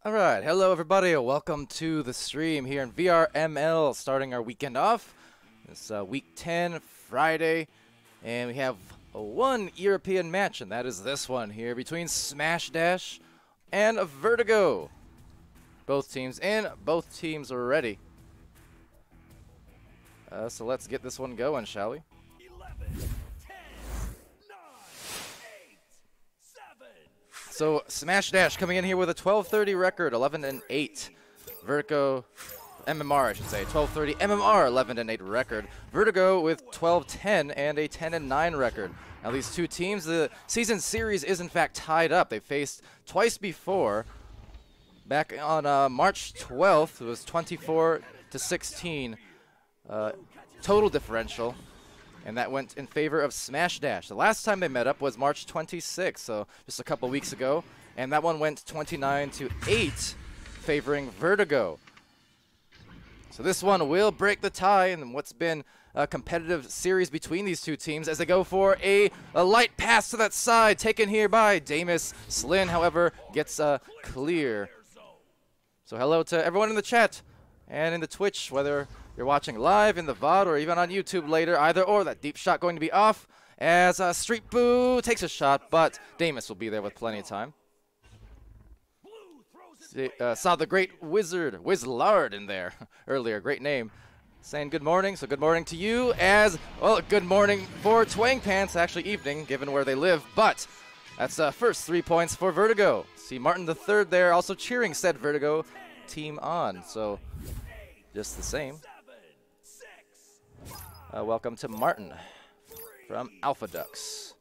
Alright, hello everybody, welcome to the stream here in VRML, starting our weekend off. It's week 10, Friday, and we have one European match, and that is this one here between Smash Dash and Vertigo. Both teams in, both teams are ready. So let's get this one going, shall we? 11, 10, 9, 8, 7. So Smash Dash coming in here with a 1230 record, 11-8. Vertigo, MMR I should say, 1230 MMR, 11-8 record. Vertigo with 1210 and a 10-9 record. Now these two teams, the season series is in fact tied up. They faced twice before. Back on March 12th, it was 24-16 total differential. And that went in favor of Smash Dash. The last time they met up was March 26th, so just a couple weeks ago. And that one went 29-8, favoring Vertigo. So this one will break the tie in what's been a competitive series between these two teams as they go for a light pass to that side, taken here by Damus. Slin, however, gets clear. So hello to everyone in the chat and in the Twitch, whether you're watching live in the VOD or even on YouTube later, either or. That deep shot going to be off as Street Boo takes a shot, but Damus will be there with plenty of time. Saw the great Wizlard in there earlier, great name, saying good morning. So good morning to you as, well, good morning for Twang Pants, actually evening given where they live, but that's first 3 points for Vertigo. See Martin the Third there also cheering said Vertigo team on, so just the same. Welcome to Martin from Alpha Ducks.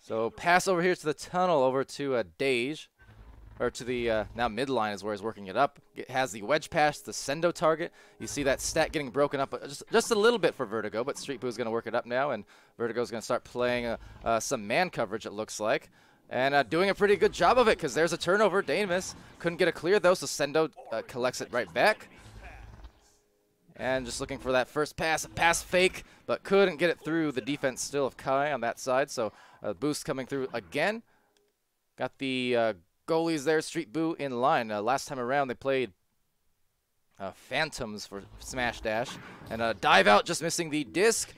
So pass over here to the tunnel over to Dage. or to the now midline is where he's working it up. Has the wedge pass, the sendo target. You see that stat getting broken up just a little bit for Vertigo, but Street Boo is going to work it up now, and Vertigo is going to start playing some man coverage, it looks like. And doing a pretty good job of it, because there's a turnover. Damus couldn't get a clear, though, so Sendo collects it right back. And just looking for that first pass. Pass fake, but couldn't get it through the defense still of Kai on that side. So boost coming through again. Got the goalies there, Street Boo in line. Last time around, they played Phantoms for Smash Dash. And dive out, just missing the disc.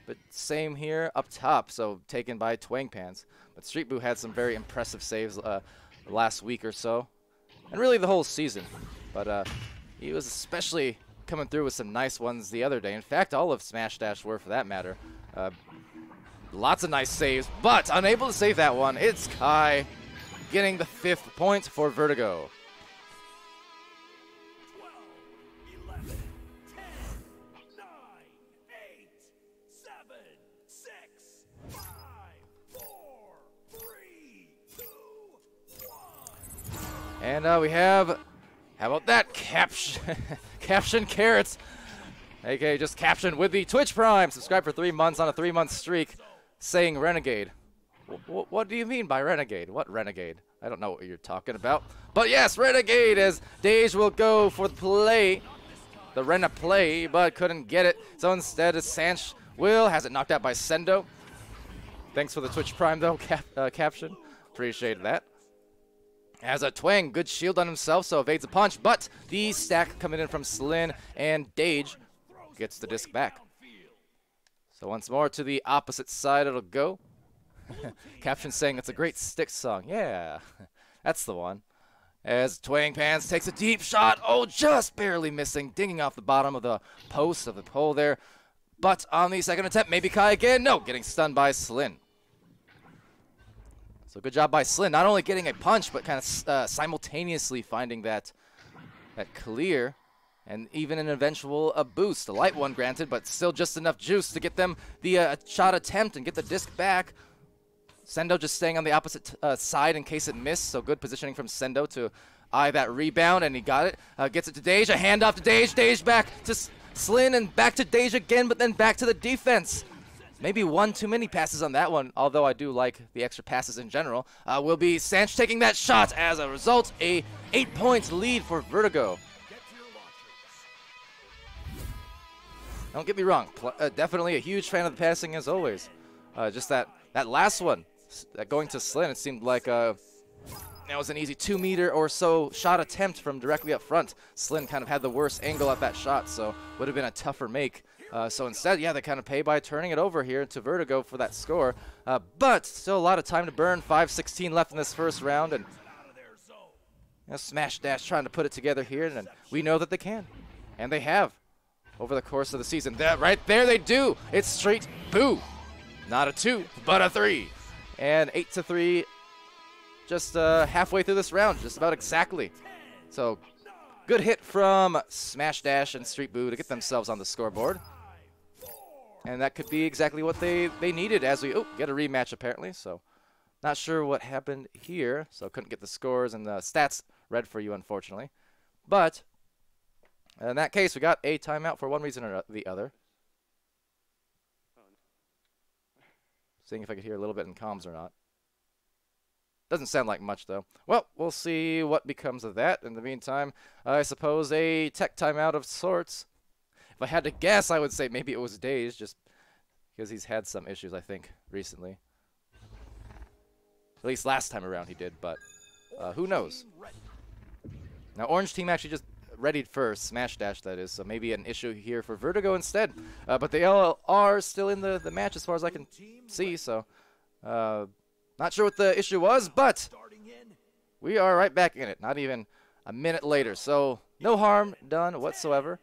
But same here up top, so taken by Twang Pants. But Street Boo had some very impressive saves last week or so, and really the whole season. But he was especially coming through with some nice ones the other day. In fact, all of Smash Dash were, for that matter. Lots of nice saves, but unable to save that one. It's Kai getting the 5th point for Vertigo. 12, 11, 10, 9, 8, 7, 6, 5, 4, 3, 2, 1. And we have, how about that, Caption Carrots, aka just Caption with the Twitch Prime. Subscribe for 3 months on a 3-month streak, saying Renegade. What do you mean by Renegade? What Renegade? I don't know what you're talking about. But yes, Renegade, as Dage will go for the play. The Rena play, but couldn't get it. So instead, Sanch has it knocked out by Sendo. Thanks for the Twitch Prime, though, Caption. Appreciate that. Has a Twang, good shield on himself, so evades a punch. But the stack coming in from Slin, and Dage gets the disc back. So once more to the opposite side it'll go. Caption saying it's a great Styx song. Yeah, that's the one. As Twang Pants takes a deep shot. Oh, just barely missing. Dinging off the bottom of the post of the pole there. But on the second attempt, maybe Kai again. No, getting stunned by Slin. So good job by Slin. Not only getting a punch, but kind of simultaneously finding that clear. And even an eventual boost. A light one, granted, but still just enough juice to get them the shot attempt and get the disc back. Sendo just staying on the opposite side in case it missed. So good positioning from Sendo to eye that rebound, and he got it. Gets it to Dage. A handoff to Dage. Dage back to Slin, and back to Dage again, but then back to the defense. Maybe one too many passes on that one, although I do like the extra passes in general. Will be Sanch taking that shot. As a result, a 8-point lead for Vertigo. Don't get me wrong, definitely a huge fan of the passing as always. Just that last one, going to Slin, it seemed like that was an easy 2-meter or so shot attempt from directly up front. Slin kind of had the worst angle at that shot, so would have been a tougher make. So instead, yeah, they kind of pay by turning it over here to Vertigo for that score. But still a lot of time to burn. 5:16 left in this first round, and Smash Dash trying to put it together here, and we know that they can, and they have over the course of the season. That right there, they do. It's Street Boo. Not a 2, but a 3. And 8-3, just halfway through this round, just about exactly. So good hit from Smash Dash and Street Boo to get themselves on the scoreboard. And that could be exactly what they needed as we get a rematch apparently. So not sure what happened here. So couldn't get the scores and the stats read for you, unfortunately. But in that case, we got a timeout for one reason or the other. Seeing if I could hear a little bit in comms or not. Doesn't sound like much, though. Well, we'll see what becomes of that. In the meantime, I suppose a tech timeout of sorts. If I had to guess, I would say maybe it was Daze, just because he's had some issues, I think, recently. At least last time around he did, but who knows? Now, Orange Team actually just readied for Smash Dash, that is, so maybe an issue here for Vertigo instead. But they all are still in the match as far as I can see, so not sure what the issue was, but we are right back in it, not even a minute later. So no harm done whatsoever.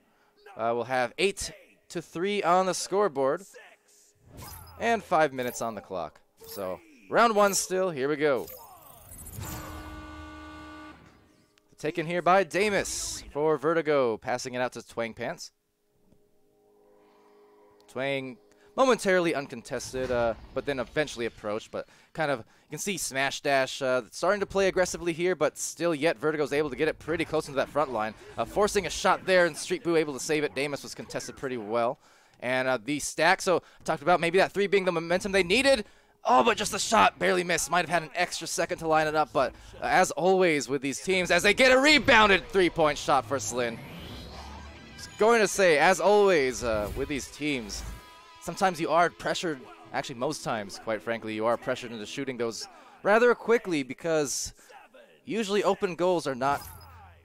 We'll have 8-3 on the scoreboard and 5 minutes on the clock. So round one still, here we go. Taken here by Damus for Vertigo, passing it out to Twang Pants. Twang momentarily uncontested, but then eventually approached. But kind of, you can see Smash Dash starting to play aggressively here, but still yet Vertigo's able to get it pretty close into that front line. Forcing a shot there, and Street Boo able to save it. Damus was contested pretty well. And the stack, so I talked about maybe that 3 being the momentum they needed. Oh, but just the shot barely missed. Might have had an extra second to line it up, but as always with these teams, as they get a rebounded 3-point shot for Slin. Going to say, as always with these teams, sometimes you are pressured, actually most times, quite frankly, you are pressured into shooting those rather quickly because usually open goals are not,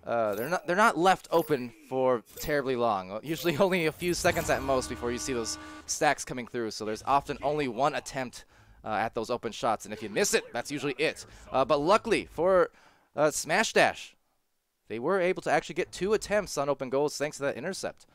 they're not left open for terribly long. Usually only a few seconds at most before you see those stacks coming through, so there's often only one attempt at those open shots, and if you miss it, that's usually it. But luckily for Smash Dash, they were able to actually get 2 attempts on open goals thanks to that intercept.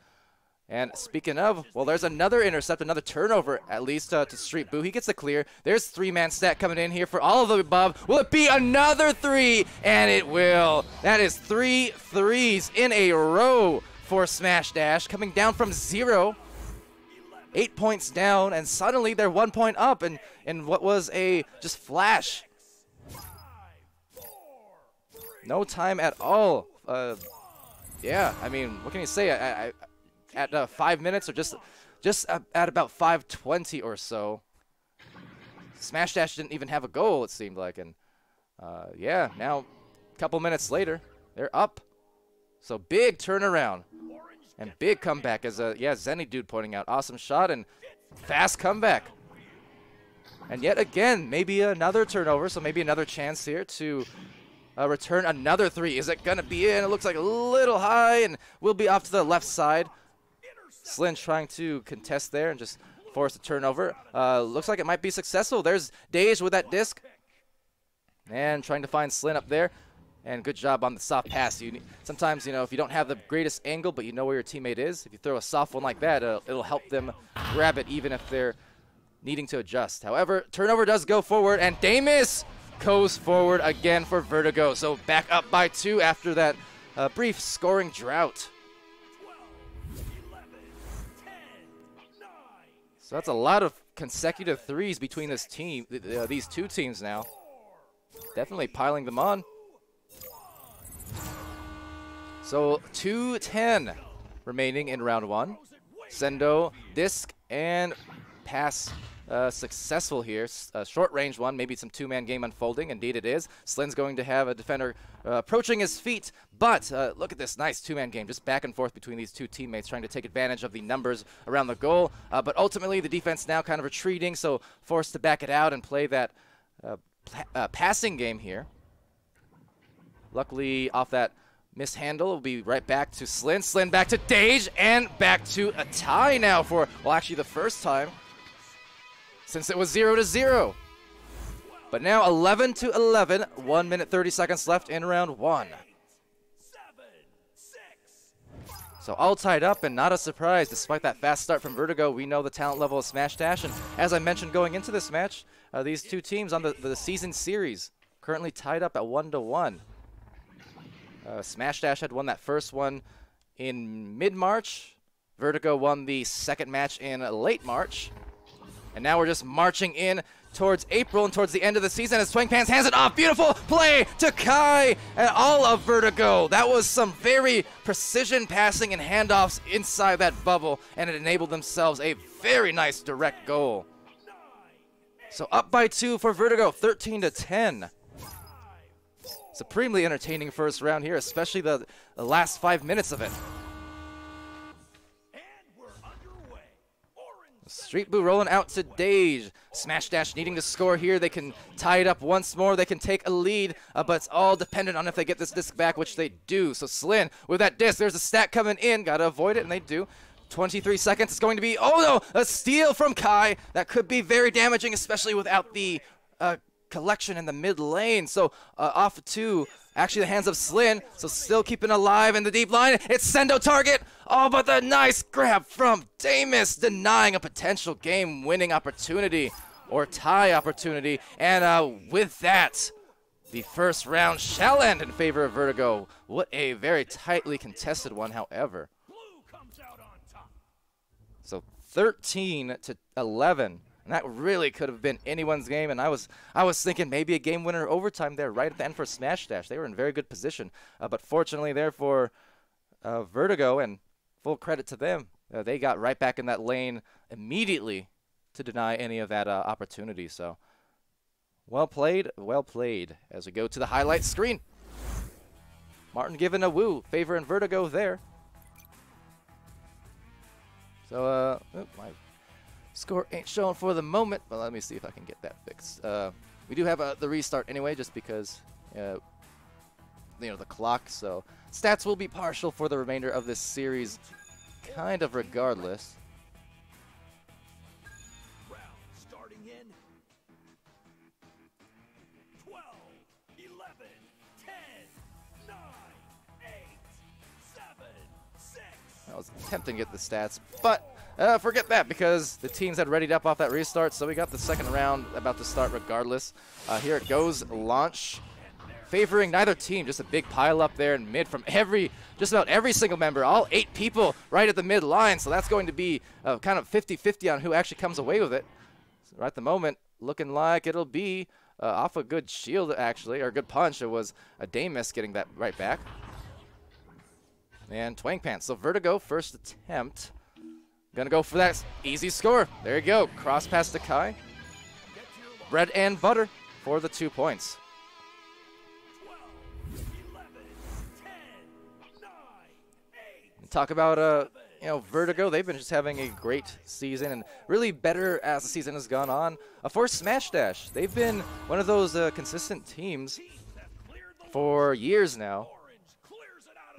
And speaking of, well, there's another intercept, another turnover at least to Street Boo. He gets the clear. There's 3-man stack coming in here for all of the above. Will it be another 3? And it will. That is 3 threes in a row for Smash Dash, coming down from 0. 8 points down, and suddenly they're 1 point up in what was a just flash. No time at all. Yeah, I mean, what can you say? At 5 minutes, or just at about 5:20 or so, Smash Dash didn't even have a goal, it seemed like. And yeah, now a couple minutes later, they're up. So big turnaround. And big comeback, as yeah, Zenny Dude pointing out. Awesome shot and fast comeback. And yet again, maybe another turnover, so maybe another chance here to return another 3. Is it going to be in? It looks like a little high, and we'll be off to the left side. Slin trying to contest there and just force a turnover. Looks like it might be successful. There's Dej with that disc. And trying to find Slin up there. And good job on the soft pass. Sometimes, you know, if you don't have the greatest angle, but you know where your teammate is, if you throw a soft one like that, it'll help them grab it even if they're needing to adjust. However, turnover does go forward, and Damus goes forward again for Vertigo. So back up by 2 after that brief scoring drought. So that's a lot of consecutive 3s between this team, these 2 teams now. Definitely piling them on. So 2:10 remaining in round 1. Sendo, disc, and pass successful here. Short range one, maybe some 2-man game unfolding. Indeed it is. Slin's going to have a defender approaching his feet, but look at this nice 2-man game, just back and forth between these 2 teammates trying to take advantage of the numbers around the goal. But ultimately the defense now kind of retreating, so forced to back it out and play that passing game here. Luckily off that mishandle, will be right back to Slin. Slin back to Dej, and back to a tie now for, well, actually the first time since it was 0-0. But now 11-11, 1 minute 30 seconds left in round 1. So all tied up, and not a surprise. Despite that fast start from Vertigo, we know the talent level of Smash Dash. And as I mentioned going into this match, these 2 teams on the season series currently tied up at 1-1. Smash Dash had won that first one in mid-March. Vertigo won the second match in late March. And now we're just marching in towards April and towards the end of the season as Twang Pants hands it off. Beautiful play to Kai and all of Vertigo. That was some very precision passing and handoffs inside that bubble, and it enabled themselves a very nice direct goal. So up by 2 for Vertigo, 13-10. Supremely entertaining first round here, especially the last 5 minutes of it. Street Boo rolling out to Dej. Smash Dash needing to score here. They can tie it up once more. They can take a lead, but it's all dependent on if they get this disc back, which they do. So Slin with that disc. There's a stack coming in. Got to avoid it, and they do. 23 seconds. It's going to be, oh no, a steal from Kai. That could be very damaging, especially without the collection in the mid lane. So off to actually the hands of Slin, so still keeping alive in the deep line. It's Sendo target. Oh, but the nice grab from Damus, denying a potential game-winning opportunity or tie opportunity. And with that, the first round shall end in favor of Vertigo. What a very tightly contested one, however. So 13-11. And that really could have been anyone's game, and I was thinking maybe a game winner overtime there right at the end for Smash Dash. They were in very good position, but fortunately there for Vertigo, and full credit to them, they got right back in that lane immediately to deny any of that opportunity. So well played as we go to the highlight screen. Martin giving a woo, favoring Vertigo there. So my score ain't showing for the moment, but let me see if I can get that fixed. We do have the restart anyway, just because, the clock. So stats will be partial for the remainder of this series, kind of regardless. Round starting in 12, 11, 10, 9, 8, 7, 6. I was attempting to get the stats, but forget that because the teams had readied up off that restart, so we got the second round about to start regardless. Here it goes, launch, favoring neither team. Just a big pile up there in mid from just about every single member, all 8 people right at the mid line, so that's going to be kind of 50-50 on who actually comes away with it. So right at the moment, looking like it'll be off a good shield actually, or a good punch. It was a Damus getting that right back. And Twang Pants. So Vertigo, first attempt. Gonna go for that easy score. There you go. Cross pass to Kai. Bread and butter for the 2 points. 12, 11, 10, 9, 8. Talk about Vertigo. They've been just having a great season and really better as the season has gone on. For Smash Dash, they've been one of those consistent teams for years now.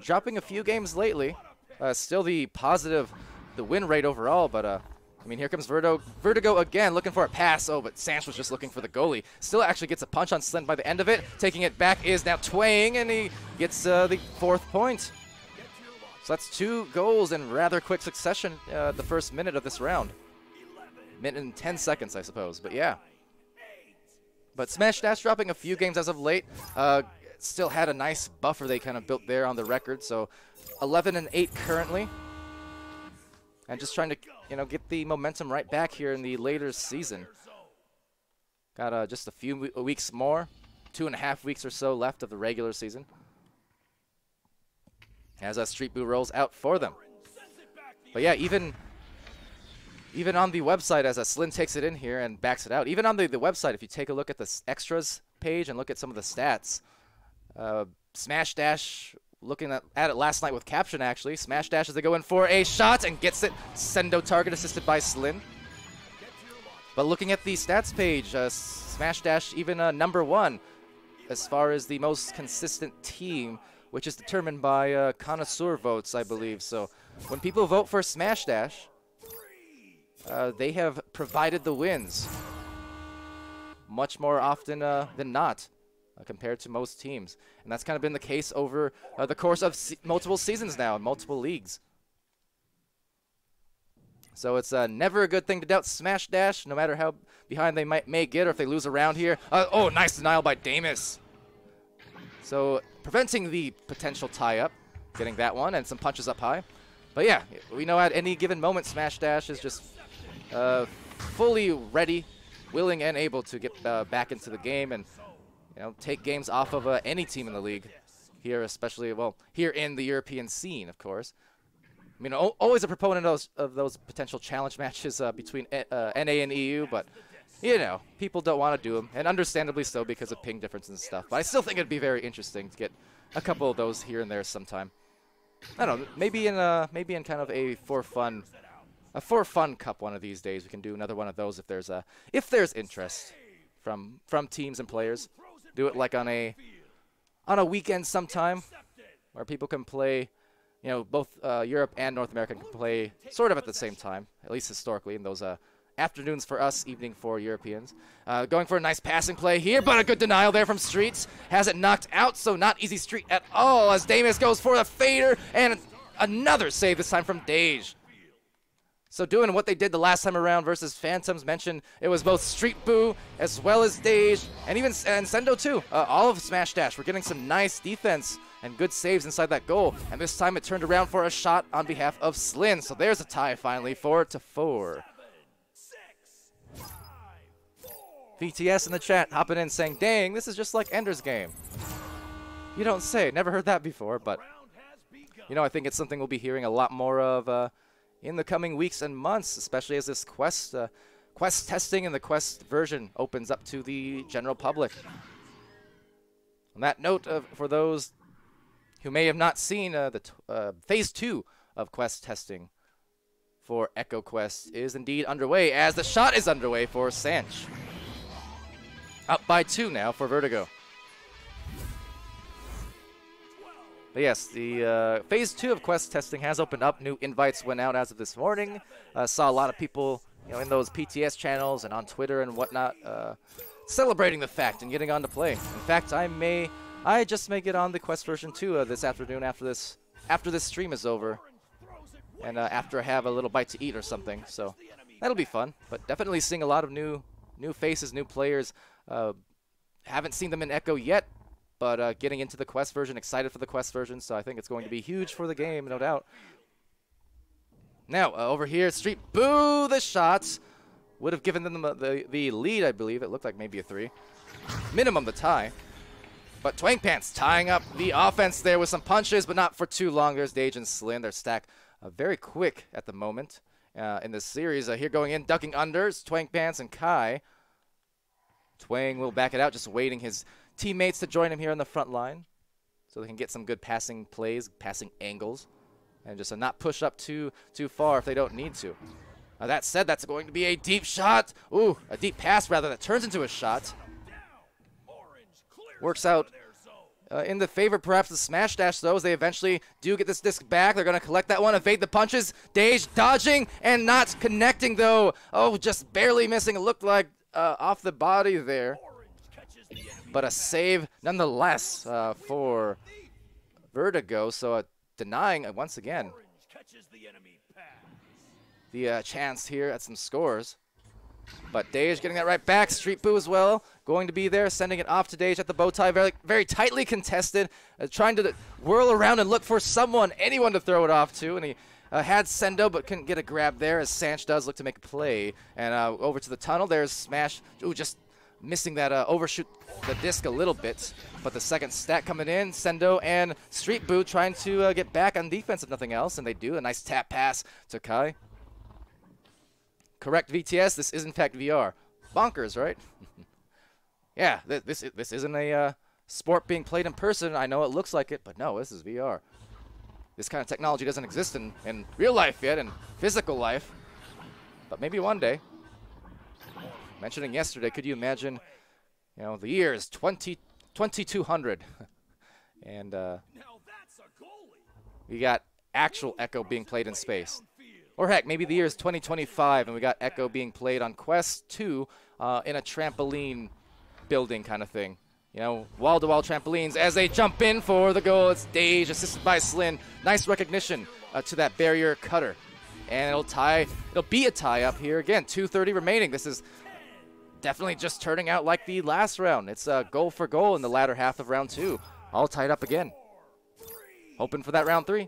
Dropping a few games lately. Still the win rate overall, but I mean, here comes Vertigo again, looking for a pass. Oh, but Sanch was just looking for the goalie. Still actually gets a punch on Slint by the end of it. Taking it back is now Twang, and he gets the 4th point. So that's 2 goals in rather quick succession the first minute of this round. Minute and 10 seconds, I suppose, but yeah. But Smash Dash dropping a few games as of late. Still had a nice buffer they kind of built there on the record, so 11-8 currently. And just trying to, get the momentum right back here in the later season. Got just a few weeks more, 2.5 weeks or so left of the regular season. As Street Boo rolls out for them. But yeah, even on the website, as Slin takes it in here and backs it out, even on the website, if you take a look at the extras page and look at some of the stats, Smash Dash, looking at it last night with caption actually, Smash Dash as they go in for a shot and gets it. Sendo target assisted by Slin. But looking at the stats page, Smash Dash even number 1 as far as the most consistent team, which is determined by connoisseur votes, I believe. So when people vote for Smash Dash, they have provided the wins much more often than not. Compared to most teams. And that's kind of been the case over the course of multiple seasons now in multiple leagues. So it's never a good thing to doubt Smash Dash, no matter how behind they may get or if they lose a round here. Oh, nice denial by Damus. So preventing the potential tie-up, getting that one, and some punches up high. But yeah, we know at any given moment Smash Dash is just fully ready, willing, and able to get back into the game and take games off of any team in the league here, especially, well, here in the European scene, of course. I mean, always a proponent of those potential challenge matches between NA and EU, but, people don't want to do them, and understandably so because of ping difference and stuff. But I still think it'd be very interesting to get a couple of those here and there sometime. I don't know, maybe in kind of a for fun cup one of these days. We can do another one of those if there's interest from teams and players. Do it like on a weekend sometime where people can play, both Europe and North America can play sort of at the same time, at least historically, in those afternoons for us, evening for Europeans. Going for a nice passing play here, but a good denial there from Streets. Has it knocked out, so not easy Street at all as Damus goes for the fader, and another save this time from Dage. So doing what they did the last time around versus Phantoms, mentioned it was both Street Boo as well as Dage, and even Sendo too. All of Smash Dash. We're getting some nice defense and good saves inside that goal. And this time it turned around for a shot on behalf of Slin. So there's a tie finally, 4-4. VTS in the chat hopping in saying, dang, this is just like Ender's Game. You don't say. Never heard that before, but you know, I think it's something we'll be hearing a lot more of in the coming weeks and months, especially as this quest testing and the quest version opens up to the general public. On that note, for those who may have not seen, the Phase 2 of quest testing for Echo Quest is indeed underway, as the shot is underway for Sanch. Up by 2 now for Vertigo. But yes, the Phase 2 of quest testing has opened up. New invites went out as of this morning. Saw a lot of people, you know, in those PTS channels and on Twitter and whatnot, celebrating the fact and getting on to play. In fact, I just may get on the quest version 2 this afternoon after this stream is over, and after I have a little bite to eat or something. So that'll be fun. But definitely seeing a lot of new faces, new players. Haven't seen them in Echo yet, but getting into the quest version, excited for the quest version, so I think it's going to be huge for the game, no doubt. Now, over here, Street, boo the shots. Would have given them the lead, I believe. It looked like maybe a 3. Minimum the tie. But Twang Pants tying up the offense there with some punches, but not for too long. There's Dage and Slin. Their stack very quick at the moment in this series. Here going in, ducking unders, Twang Pants and Kai. Twang will back it out, just waiting his teammates to join him here on the front line so they can get some good passing plays, passing angles, and just not push up too far if they don't need to. That said, that's going to be a deep shot. Ooh, a deep pass, rather, that turns into a shot. Works out in the favor, perhaps, the Smash Dash, though, as they eventually do get this disc back. They're going to collect that one, evade the punches. Dage dodging and not connecting, though. Oh, just barely missing. It looked like off the body there. But a save nonetheless for Vertigo. So denying once again the chance here at some scores. But Dage getting that right back. Street Boo as well. Going to be there, sending it off to Dage at the bow tie. Very, very tightly contested. Trying to whirl around and look for anyone to throw it off to. And he had Sendo, but couldn't get a grab there, as Sanch does look to make a play. And over to the tunnel, there's Smash. Ooh, just missing that overshoot the disc a little bit. But the second stack coming in, Sendo and Street Boo trying to get back on defense if nothing else. And they do. A nice tap pass to Kai. Correct, VTS. This is, in fact, VR. Bonkers, right? Yeah, this isn't a sport being played in person. I know it looks like it, but no, this is VR. This kind of technology doesn't exist in real life yet, in physical life. But maybe one day. Mentioning yesterday, could you imagine, you know, the year is 2200. And we got actual Echo being played in space. Or heck, maybe the year is 2025 and we got Echo being played on Quest 2 in a trampoline building kind of thing. You know, wall-to-wall trampolines as they jump in for the goal. It's Dage, assisted by Slin. Nice recognition to that barrier cutter. And it'll be a tie up here again. 2:30 remaining. This is definitely just turning out like the last round. It's goal for goal in the latter half of round 2. All tied up again. Hoping for that round 3.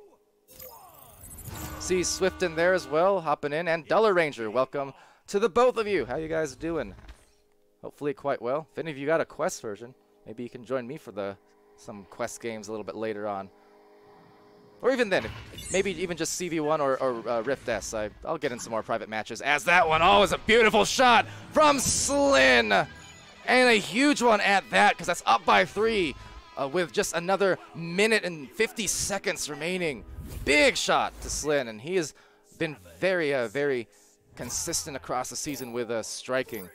See Swift in there as well, hopping in. And Duller Ranger, welcome to the both of you. How you guys doing? Hopefully quite well. If any of you got a Quest version, maybe you can join me for some Quest games a little bit later on. Or even then, maybe even just CV1 or Rift S. I'll get in some more private matches. As that one, oh, is a beautiful shot from Slin. And a huge one at that, because that's up by 3 with just another minute and 50 seconds remaining. Big shot to Slin, and he has been very, very consistent across the season with striking.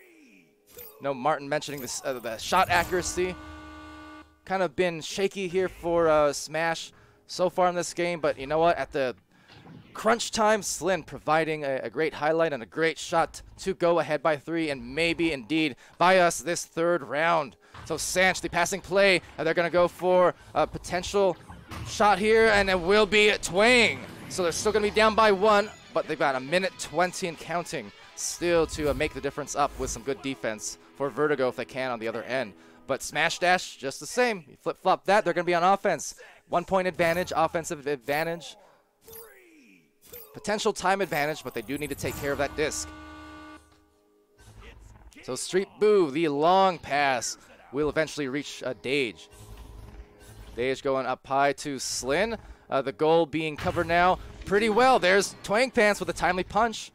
No, Martin mentioning this, the shot accuracy. Kind of been shaky here for Smash so far in this game, but you know what? At the crunch time, Slin providing a great highlight and a great shot to go ahead by 3, and maybe indeed by us this third round. So Sanch, the passing play, they're going to go for a potential shot here, and it will be Twang. So they're still going to be down by 1, but they've got a minute 20 and counting still to make the difference up with some good defense for Vertigo if they can on the other end. But Smash Dash, just the same. You flip-flop that, they're going to be on offense. 1 point advantage, offensive advantage, potential time advantage, but they do need to take care of that disc. So Street Boo, the long pass, will eventually reach Dage. Dage going up high to Slin. The goal being covered now pretty well. There's Twang Pants with a timely punch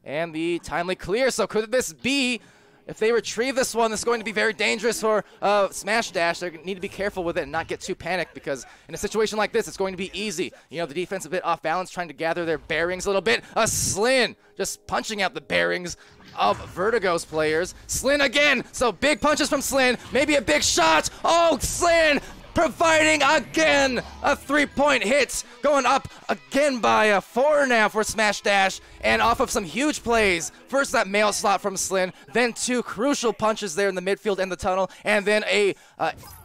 and the timely clear. So could this be, if they retrieve this one, this is going to be very dangerous for Smash Dash. They need to be careful with it and not get too panicked, because in a situation like this, it's going to be easy. You know, the defense a bit off balance, trying to gather their bearings a little bit. A Slin just punching out the bearings of Vertigo's players. Slin again, so big punches from Slin, maybe a big shot. Oh, Slin providing again a 3-point hit, going up again by a 4 now for Smash Dash, and off of some huge plays. First that mail slot from Slin, then 2 crucial punches there in the midfield and the tunnel, and then a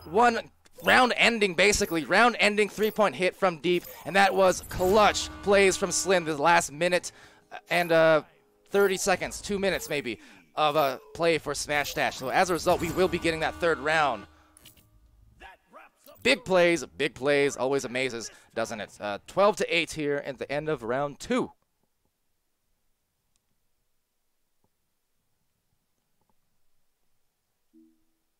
one round-ending, basically, round-ending 3-point hit from deep, and that was clutch plays from Slin the last minute and 30 seconds, 2 minutes maybe, of a play for Smash Dash. So as a result, we will be getting that 3rd round. Big plays, always amazes, doesn't it? 12-8 here at the end of round 2.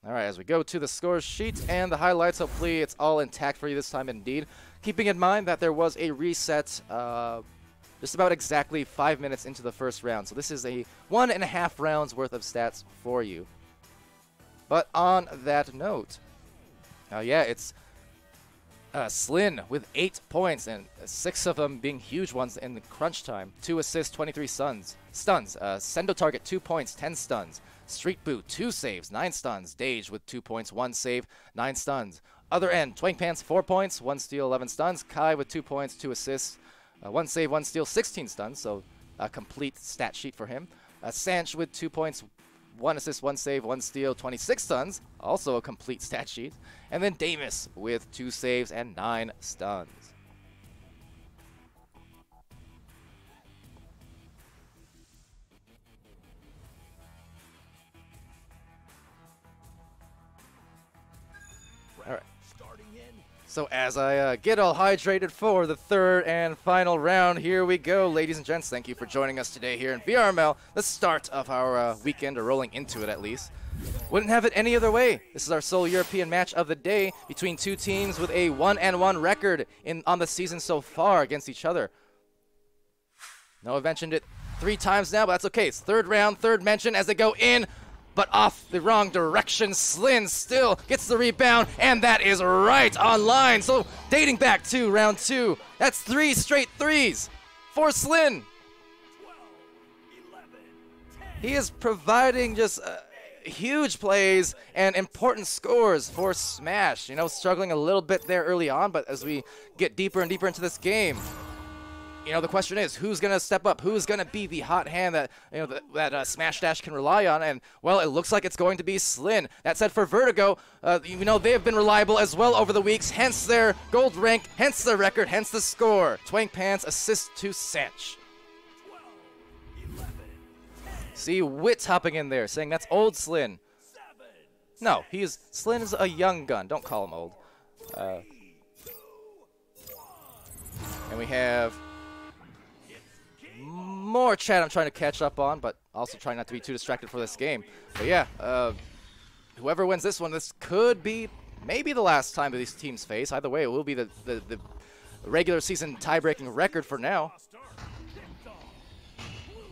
All right, as we go to the scores sheet and the highlights, hopefully it's all intact for you this time indeed. Keeping in mind that there was a reset just about exactly 5 minutes into the first round. So this is a 1.5 rounds worth of stats for you. But on that note, yeah, it's Slin with 8 points, and 6 of them being huge ones in the crunch time. 2 assists, 23 stuns. Sendo Target, 2 points, 10 stuns. Street Boot, 2 saves, 9 stuns. Dage with 2 points, 1 save, 9 stuns. Other end, Twang Pants, 4 points, 1 steal, 11 stuns. Kai with 2 points, 2 assists, 1 save, 1 steal, 16 stuns. So a complete stat sheet for him. Sanch with 2 points, 1 assist, 1 save, 1 steal, 26 stuns. Also a complete stat sheet. And then Damus with 2 saves and 9 stuns. All right. So as I get all hydrated for the 3rd and final round, here we go, ladies and gents. Thank you for joining us today here in VRML, the start of our weekend, or rolling into it at least. Wouldn't have it any other way. This is our sole European match of the day between 2 teams with a 1-1 record on the season so far against each other. No, I've mentioned it 3 times now, but that's okay. It's 3rd round, 3rd mention as they go in, but off the wrong direction. Slin still gets the rebound, and that is right on line. So dating back to round 2, that's 3 straight threes for Slin. He is providing just huge plays and important scores for Smash. You know, struggling a little bit there early on, but as we get deeper and deeper into this game, you know, the question is, who's going to step up? Who's going to be the hot hand that, you know, that Smash Dash can rely on? And, well, it looks like it's going to be Slin. That said, for Vertigo, you know, they have been reliable as well over the weeks, hence their gold rank, hence their record, hence the score. Twang Pants assist to Sanch. See, Wit hopping in there, saying that's old Slin. No, Slin is a young gun. Don't call him old. And we have more chat I'm trying to catch up on, but also trying not to be too distracted for this game. But yeah, whoever wins this one, this could be maybe the last time that these teams face. Either way, it will be the regular season tie-breaking record for now.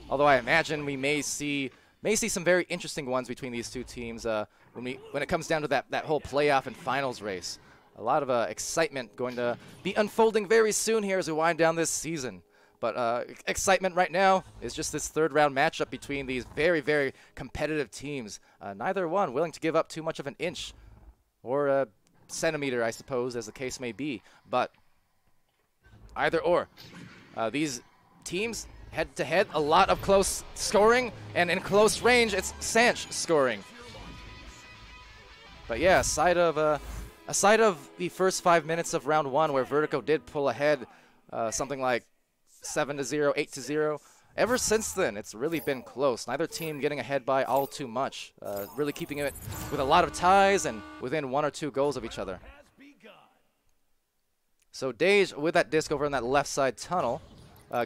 Although I imagine we may see some very interesting ones between these 2 teams when it comes down to that whole playoff and finals race. A lot of excitement going to be unfolding very soon here as we wind down this season. But excitement right now is just this 3rd round matchup between these very, very competitive teams. Neither one willing to give up too much of an inch or a centimeter, I suppose, as the case may be. But either or. These teams head-to-head, a lot of close scoring, and in close range, it's Sanch scoring. But yeah, aside of the first 5 minutes of round 1, where Vertigo did pull ahead, something like 7-0, 8-0. Ever since then, it's really been close. Neither team getting ahead by all too much. Really keeping it with a lot of ties and within 1 or 2 goals of each other. So Dage with that disc over on that left side tunnel.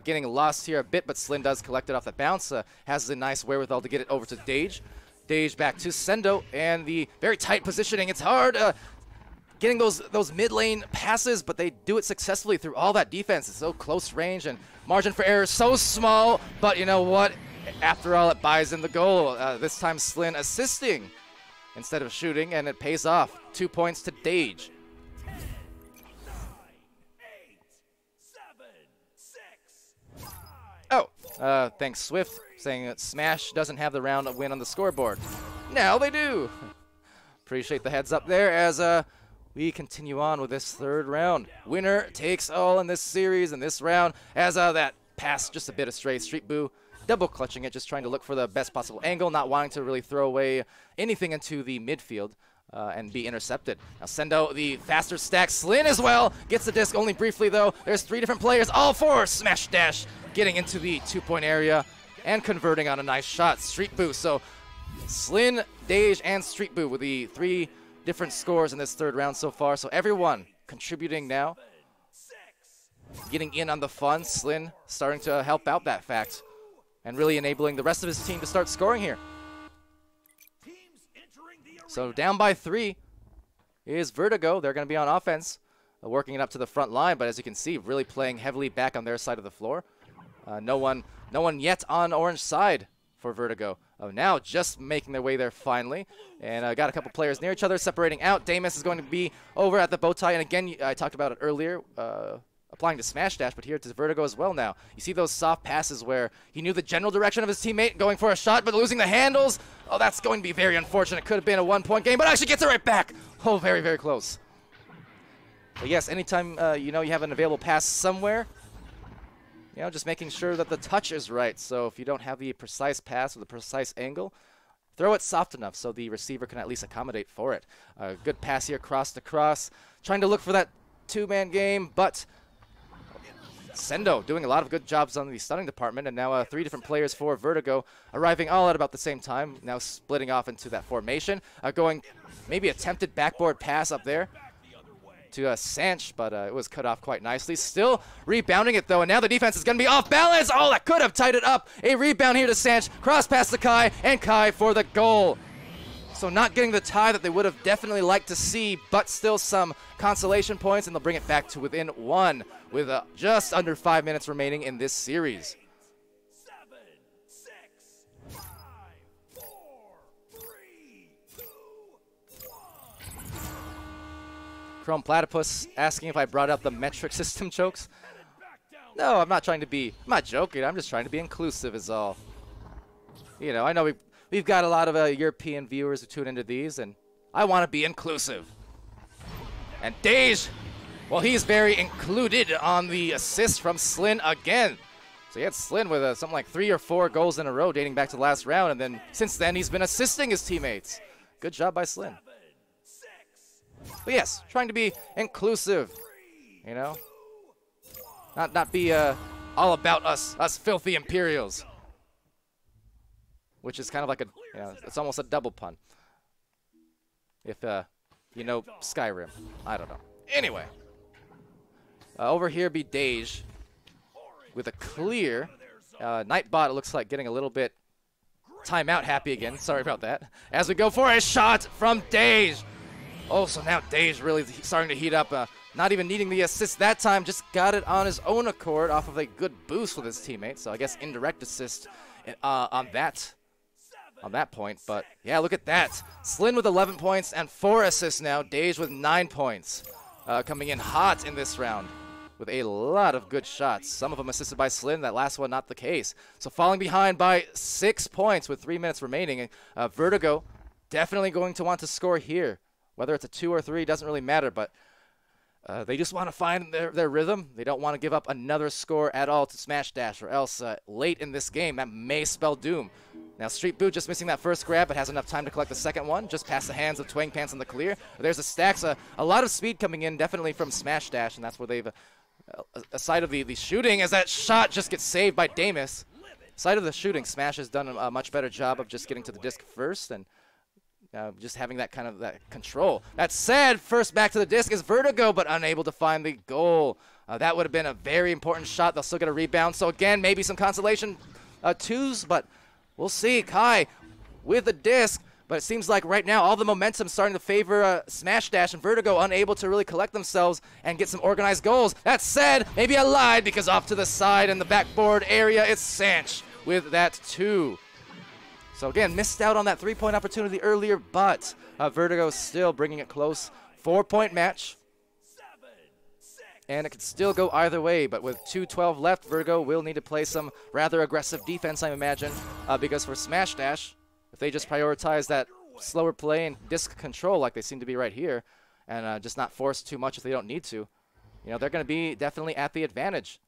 Getting lost here a bit, but Slin does collect it off the bounce. Has the nice wherewithal to get it over to Dage. Dage back to Sendo, and the very tight positioning. It's hard getting those mid lane passes, but they do it successfully through all that defense. It's so close range, and margin for error is so small, but you know what? After all, it buys in the goal. This time Slin assisting instead of shooting, and it pays off. 2 points to Dage. 10, 9, 8, 7, 6, 5. Oh, thanks Swift, saying that Smash doesn't have the round win on the scoreboard. Now they do. Appreciate the heads up there as we continue on with this third round. Winner takes all in this series, in this round, as that pass just a bit astray. Street Boo double clutching it, just trying to look for the best possible angle, not wanting to really throw away anything into the midfield and be intercepted. Now Sendo, the faster stack. Slin as well, gets the disc only briefly though. There's 3 different players, all 4 smash dash, getting into the 2-point area and converting on a nice shot. Street Boo, so Slin, Dage, and Street Boo with the 3 different scores in this third round so far. So everyone contributing now, getting in on the fun. Slin starting to help out that fact and really enabling the rest of his team to start scoring here. So down by 3 is Vertigo. They're going to be on offense, working it up to the front line, but as you can see, really playing heavily back on their side of the floor. No one yet on orange side for Vertigo. Now just making their way there finally, and got a couple players near each other separating out. Damus is going to be over at the bow tie, and again, I talked about it earlier, applying to Smash Dash, but here to Vertigo as well now. You see those soft passes where he knew the general direction of his teammate, going for a shot, but losing the handles. Oh, that's going to be very unfortunate. Could have been a 1-point game, but actually gets it right back. Oh, very, very close. But yes, anytime you know you have an available pass somewhere, you know, just making sure that the touch is right. So if you don't have the precise pass or the precise angle, throw it soft enough so the receiver can at least accommodate for it. Good pass here, cross to cross. Trying to look for that 2-man game, but Sendo doing a lot of good jobs on the stunning department, and now 3 different players for Vertigo arriving all at about the same time, now splitting off into that formation, going maybe attempted backboard pass up there to Sanch, but it was cut off quite nicely. Still rebounding it though, and now the defense is going to be off balance. Oh, that could have tied it up. A rebound here to Sanch, cross pass to Kai, and Kai for the goal. So not getting the tie that they would have definitely liked to see, but still some consolation points, and they'll bring it back to within 1 with just under 5 minutes remaining in this series. 7, 6, 5, 4, 3, 2, 1. Chrome Platypus asking if I brought up the metric system jokes. No, I'm not trying to be, I'm not joking, I'm just trying to be inclusive is all. You know, I know we've got a lot of European viewers who tune into these, and I want to be inclusive. And Dage, well, he's very included on the assist from Slin again. So he had Slin with something like 3 or 4 goals in a row dating back to the last round, and then since then he's been assisting his teammates. Good job by Slin. But yes, trying to be inclusive, you know, not be all about us filthy Imperials, which is kind of like it's almost a double pun. If you know Skyrim, I don't know. Anyway, over here be Dage with a clear. Nightbot, it looks like getting a little bit timeout happy again. Sorry about that. As we go for a shot from Dage. Oh, so now Dage really starting to heat up. Not even needing the assist that time. Just got it on his own accord off of a good boost with his teammate. So I guess indirect assist on that point. But yeah, look at that. Slin with 11 points and 4 assists now. Dage with 9 points. Coming in hot in this round with a lot of good shots. Some of them assisted by Slin. That last one not the case. So falling behind by 6 points with 3 minutes remaining. Vertigo definitely going to want to score here. Whether it's a 2 or 3 doesn't really matter, but they just want to find their rhythm. They don't want to give up another score at all to Smash Dash, or else late in this game, that may spell doom. Now, Street Boot just missing that first grab, but has enough time to collect the second one, just past the hands of Twang Pants in the clear. There's the stacks, a lot of speed coming in, definitely from Smash Dash, and that's where they've, aside of the shooting, as that shot just gets saved by Damus. Aside of the shooting, Smash has done a much better job of just getting to the disc first, and just having that kind of that control. That said, first back to the disc is Vertigo, but unable to find the goal. That would have been a very important shot. They'll still get a rebound. So again, maybe some consolation twos, but we'll see. Kai with the disc, but it seems like right now all the momentum's starting to favor Smash Dash, and Vertigo unable to really collect themselves and get some organized goals. That said, maybe I lied, because off to the side in the backboard area, it's Sanch with that 2. So again, missed out on that 3-point opportunity earlier, but Vertigo still bringing it close. 4-point match. And it could still go either way, but with 2:12 left, Vertigo will need to play some rather aggressive defense, I imagine, because for Smash Dash, if they just prioritize that slower play and disc control like they seem to be right here, and just not force too much if they don't need to, they're going to be definitely at the advantage.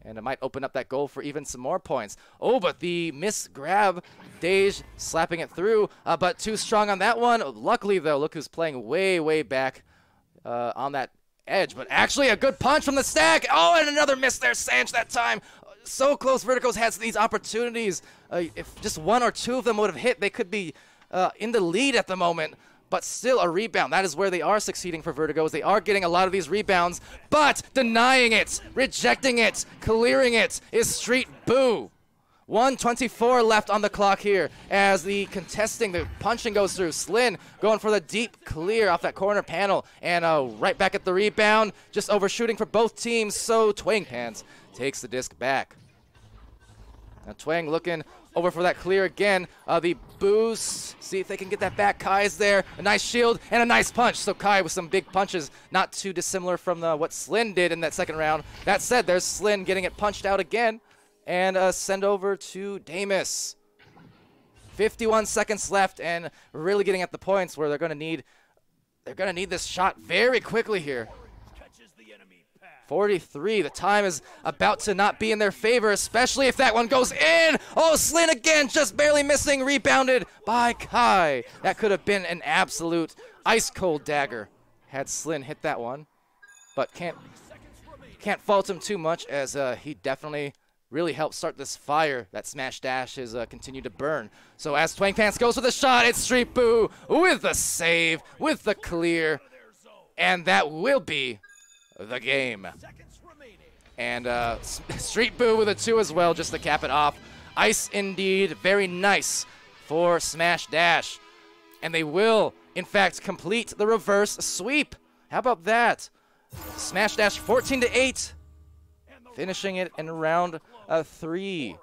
And it might open up that goal for even some more points. Oh, but the miss grab, Dej slapping it through, but too strong on that one. Luckily, though, look who's playing way, way back on that edge, but actually a good punch from the stack. Oh, and another miss there, Sanch that time. So close. Vertigo's had these opportunities. If just 1 or 2 of them would have hit, they could be in the lead at the moment, but still a rebound. That is where they are succeeding for Vertigo. They are getting a lot of these rebounds, but denying it, rejecting it, clearing it is Street Boo. 1:24 left on the clock here as the punching goes through. Slin going for the deep clear off that corner panel, and right back at the rebound, just overshooting for both teams, so Twang Pants takes the disc back. Now Twang looking over for that clear again. The boost, see if they can get that back. Kai's there, a nice shield and a nice punch. So Kai with some big punches, not too dissimilar from what Slin did in that second round. That said, there's Slin getting it punched out again. And send over to Damus. 51 seconds left, and really getting at the points where they're gonna need this shot very quickly here. 43. The time is about to not be in their favor, especially if that one goes in. Oh, Slin again, just barely missing, rebounded by Kai. That could have been an absolute ice cold dagger had Slin hit that one, but can't fault him too much, as he definitely really helped start this fire that Smash Dash has continued to burn. So as Twang Pants goes with a shot, it's Street Boo with the save, with the clear, and that will be the game. And Street Boo with a 2 as well, just to cap it off. Ice indeed, very nice for Smash Dash. And they will, in fact, complete the reverse sweep. How about that? Smash Dash 14-8. Finishing it in round 3.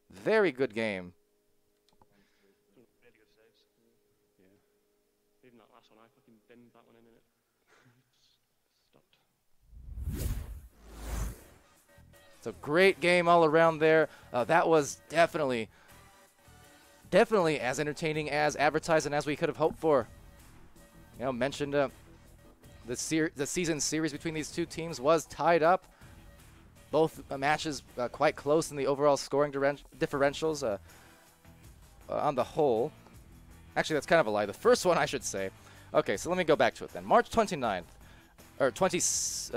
Very good game. Even that last one, I fucking binned that one in it. Stopped. It's a great game all around there. That was definitely as entertaining as advertised and as we could have hoped for. Mentioned the season series between these two teams was tied up. Both matches quite close in the overall scoring differentials on the whole. Actually, that's kind of a lie. The first one, I should say. Okay, so let me go back to it then. March 29th, or 26th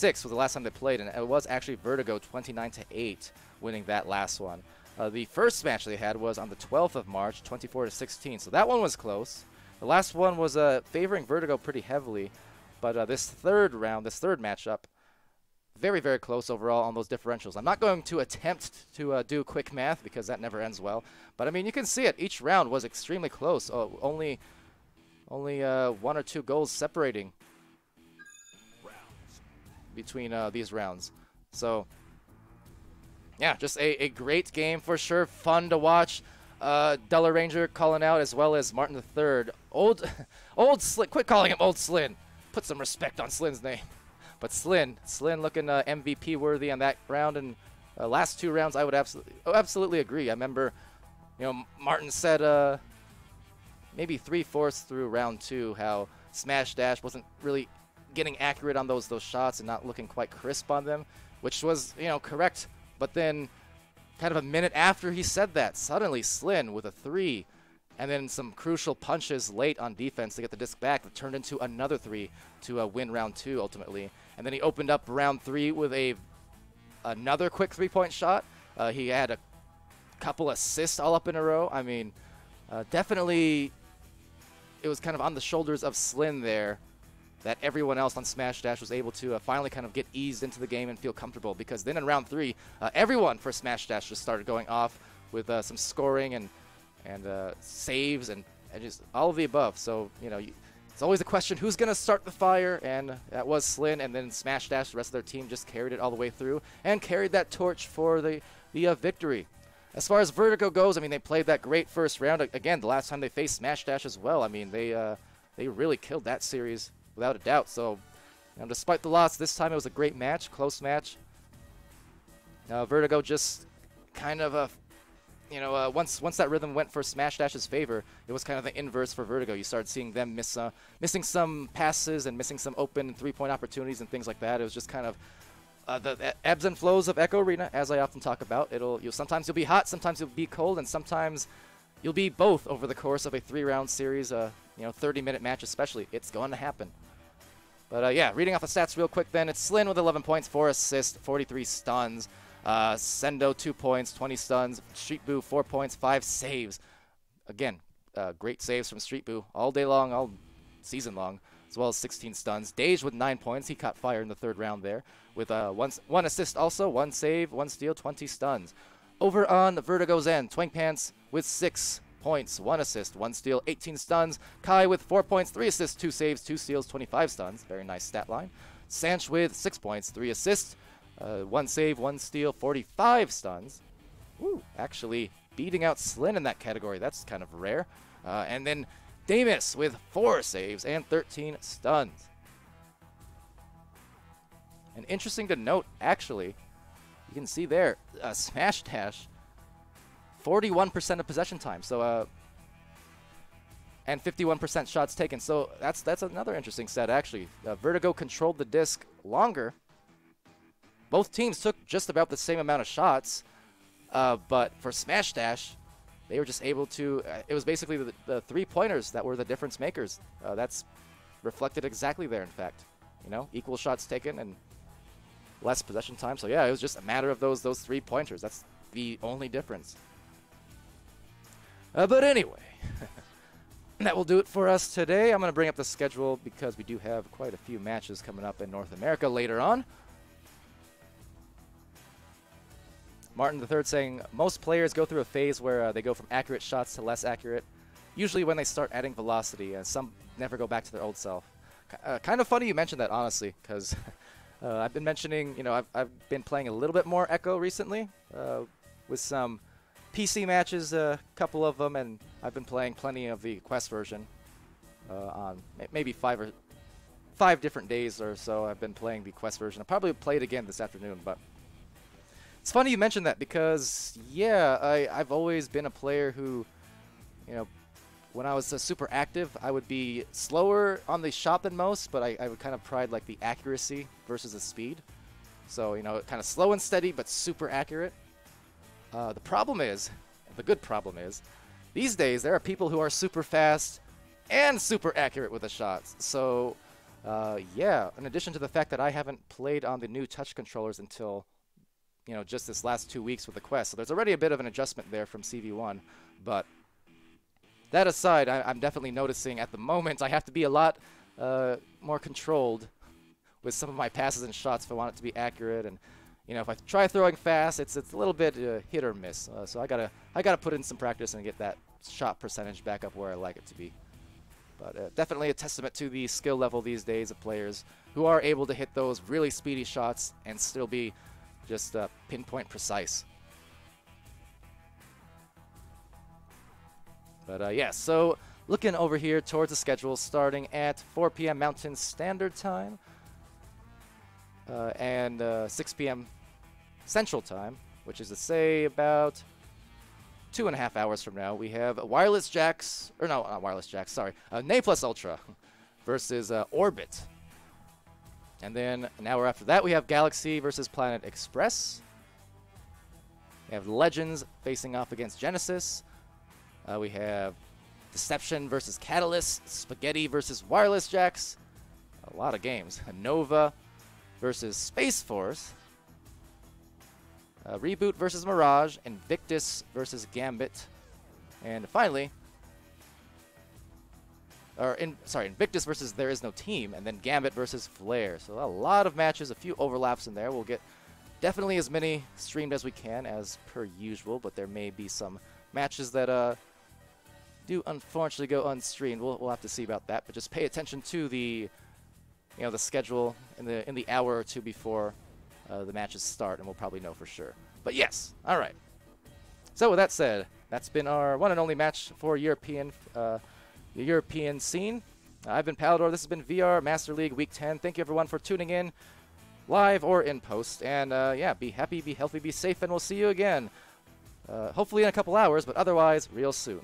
was the last time they played, and it was actually Vertigo 29-8 winning that last one. The first match they had was on the 12th of March, 24-16, so that one was close. The last one was favoring Vertigo pretty heavily, but this third matchup, very, very close overall on those differentials. I'm not going to attempt to do quick math because that never ends well, but I mean, you can see it. Each round was extremely close. Only 1 or 2 goals separating between these rounds. So, yeah, just a great game for sure. Fun to watch. Della Ranger calling out, as well as Martin III. Old Slin. Quit calling him Old Slin. Put some respect on Slin's name. But Slin looking MVP worthy on that round, and last 2 rounds I would absolutely agree. I remember, Martin said maybe 3/4 through round 2 how Smash Dash wasn't really getting accurate on those shots and not looking quite crisp on them, which was correct. But then, kind of a minute after he said that, suddenly Slin with a 3, and then some crucial punches late on defense to get the disc back that turned into another 3 to win round 2 ultimately. And then he opened up round 3 with another quick 3-point shot. He had a couple assists all up in a row. I mean, definitely it was kind of on the shoulders of Slyn there that everyone else on Smash Dash was able to finally kind of get eased into the game and feel comfortable, because then in round 3, everyone for Smash Dash just started going off with some scoring and saves and just all of the above. So, you know, it's always a question, who's going to start the fire? And that was Slyn, and then Smash Dash, the rest of their team, just carried it all the way through and carried that torch for the victory. As far as Vertigo goes, I mean, they played that great first round. Again, the last time they faced Smash Dash as well. I mean, they really killed that series without a doubt. So, you know, despite the loss, this time it was a great match, close match. Vertigo just kind of, you know, once that rhythm went for Smash Dash's favor, it was kind of the inverse for Vertigo. You started seeing them missing some passes and missing some open 3-point opportunities and things like that. It was just kind of the ebbs and flows of Echo Arena, as I often talk about. Sometimes you'll be hot, sometimes you'll be cold, and sometimes you'll be both over the course of a 3-round series. You know, 30-minute match especially. It's going to happen. But yeah, reading off the stats real quick then, it's Slyn with 11 points, 4 assists, 43 stuns. Sendo 2 points, 20 stuns. Street Boo 4 points, 5 saves. Again, great saves from Street Boo all day long, all season long, as well as 16 stuns. Dage with 9 points. He caught fire in the 3rd round there with one assist also, 1 save, 1 steal, 20 stuns. Over on Vertigo's end, Twink Pants with 6 points, 1 assist, 1 steal, 18 stuns. Kai with 4 points, 3 assists, 2 saves, 2 steals, 25 stuns. Very nice stat line. Sanch with 6 points, 3 assists, 1 save, 1 steal, 45 stuns. Woo, actually beating out Slyn in that category. That's kind of rare. And then Damus with 4 saves and 13 stuns. And interesting to note, actually, you can see there, Smash Dash, 41% of possession time. So, and 51% shots taken. So that's another interesting stat, actually. Vertigo controlled the disc longer. Both teams took just about the same amount of shots, but for Smash Dash, they were just able to, it was basically the 3-pointers that were the difference makers. That's reflected exactly there, in fact. You know, equal shots taken and less possession time. So yeah, it was just a matter of those 3-pointers. That's the only difference. But anyway, that will do it for us today. I'm going to bring up the schedule because we do have quite a few matches coming up in North America later on. Martin III saying, most players go through a phase where they go from accurate shots to less accurate, usually when they start adding velocity, and some never go back to their old self. Kind of funny you mentioned that, honestly, because I've been mentioning, you know, I've been playing a little bit more Echo recently with some PC matches, a couple of them, and I've been playing plenty of the Quest version on maybe 5 different days or so. I've been playing the Quest version. I'll probably play it again this afternoon, but it's funny you mentioned that because, yeah, I've always been a player who, you know, when I was super active, I would be slower on the shot than most, but I would kind of pride like the accuracy versus the speed. So, you know, kind of slow and steady, but super accurate. The problem is, the good problem is, these days there are people who are super fast and super accurate with the shots. So, yeah, in addition to the fact that I haven't played on the new touch controllers until, you know, just this last 2 weeks with the Quest. So there's already a bit of an adjustment there from CV1. But that aside, I'm definitely noticing at the moment I have to be a lot more controlled with some of my passes and shots if I want it to be accurate. And, you know, if I try throwing fast, it's a little bit hit or miss. So I gotta put in some practice and get that shot percentage back up where I like it to be. But definitely a testament to the skill level these days of players who are able to hit those really speedy shots and still be just pinpoint precise. But yeah, so looking over here towards the schedule, starting at 4 p.m. Mountain Standard Time and 6 p.m. Central Time, which is to say about 2.5 hours from now, we have Wireless Jacks, or no, not Wireless Jacks, sorry, Ne Plus Ultra versus Orbit. And then an hour after that, we have Galaxy versus Planet Express. We have Legends facing off against Genesis. We have Deception versus Catalyst. Spaghetti versus Wireless Jacks. A lot of games. Nova versus Space Force. Reboot versus Mirage, Invictus versus Gambit, and finally, Invictus versus There Is No Team, and then Gambit versus Flare. So a lot of matches, a few overlaps in there. We'll get definitely as many streamed as we can, as per usual, but there may be some matches that do unfortunately go unstreamed. We'll have to see about that, but just pay attention to the the schedule in the hour or two before the matches start, and we'll probably know for sure. But yes, all right. So with that said, that's been our one and only match for the European scene. I've been Palidore. This has been VR Master League Week 10. Thank you everyone for tuning in, live or in post. And yeah, be happy, be healthy, be safe, and we'll see you again. Hopefully in a couple hours, but otherwise real soon.